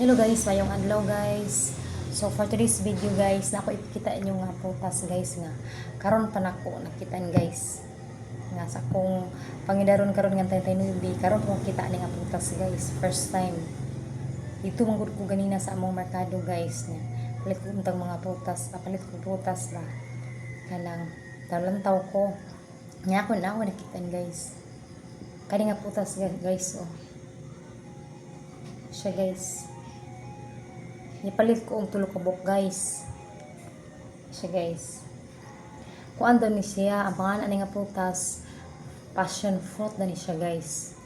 Hello guys, mayong adlaw guys. So for today's video guys, na ako ipakita inyo nga prutas guys nga karon pa nako nakitaan guys. Nga sa kung pangidaron karon nga tay nubi, karon ko kita ni nga prutas guys, first time. Dito manggod ko ganina sa among merkado guys nga. Palit ko untang mga prutas, palit ko prutas ba. Kanang talantaw ko. Nya ako na ako nakitaan guys. Kani nga prutas guys oh. Siya guys. Nipalit ko ang tulo ka buok guys. Siya guys. Kuan daw ni siya, ang pangalan ni nga prutas, passion fruit na ni siya guys.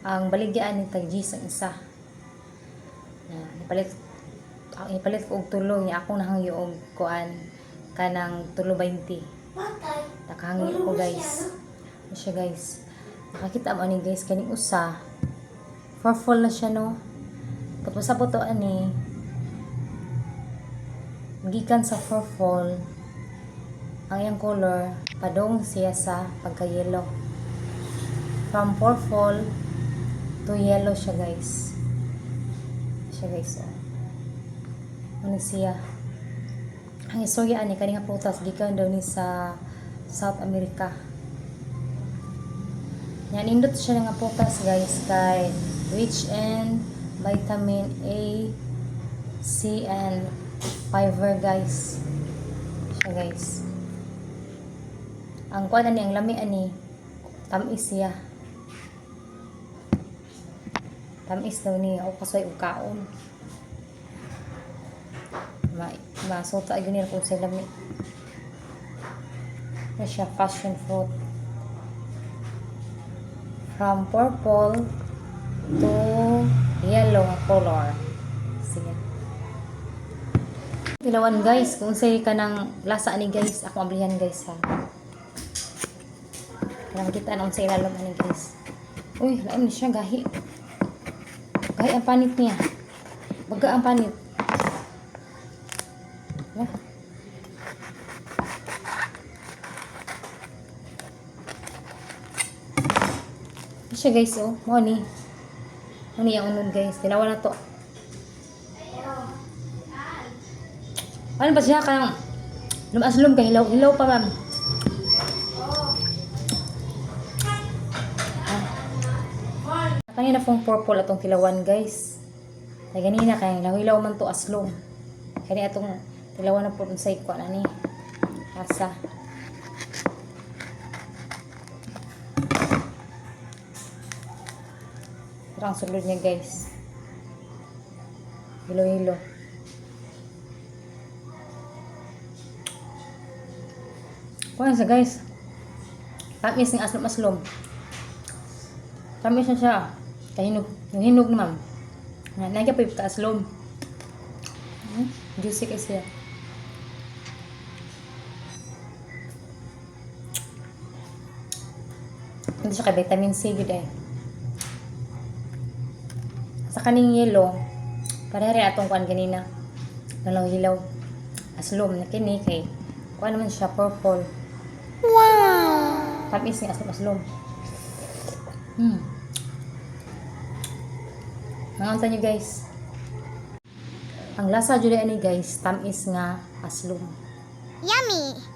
Ang baligyan ni tag G's ang isa. Nipalit ko og tulo niya akong nahangyo og kuan kanang tulo 20. Nakahangyo ko guys. Siya guys. Nakakita mo ani guys kaning usa. Purple na siya no. Tapos sa po to ani gikan sa purple ang iyang color padong siya sa pagka-yellow. From purple to yellow siya guys. Siya guys oh. Ano siya? Ang istorya ani kani nga prutas gikan daw ni sa South America. Yan indot siya nga prutas guys kay rich in vitamin A, C, and fiber guys. Siya guys. Ang kuan ani ang lami ani tamis siya. Tamis daw ni o kasoy og kaon. Masuta gyud ni ko sa lami. Na siya passion fruit. From purple to yellow color. Sige. Ilawan guys, kung say ka ng lasa ani guys, ako ablihan guys ha. Kailangan kita nung sa ilalom ani guys. Uy, laim ni siya gahi. Gahi ang panit niya. Baga ang panit. Nah. Siya guys oh, mo ni. Ano yung unod guys? Tilawan na to. Ano ba siya kang lumaslum ka? Hilaw? Hilaw pa ma'am. Kanina pong purple atong tilawan guys. Ay ganina kaya hilaw man to aslum. Kaya atong tilawan na po sa iko na ni. Asa. Ito ang sulod niya guys. Hilo-hilo. Kuha sa guys. Tamis ng aslom-aslom. Tamis na siya. Kahinog. Yung hinog naman. Nagya pa yung ka-aslom. Juicy kasi siya. Hindi siya kay vitamin C yun eh. Sa kaning yellow, parehari atong kuan ganina. Nalaw-hilaw. Aslom na kini kay kuan naman siya purple. Wow! Tamis ni aslom-aslom. Nangantan niyo guys. Ang lasa jud ani guys, tamis nga aslom. Yummy!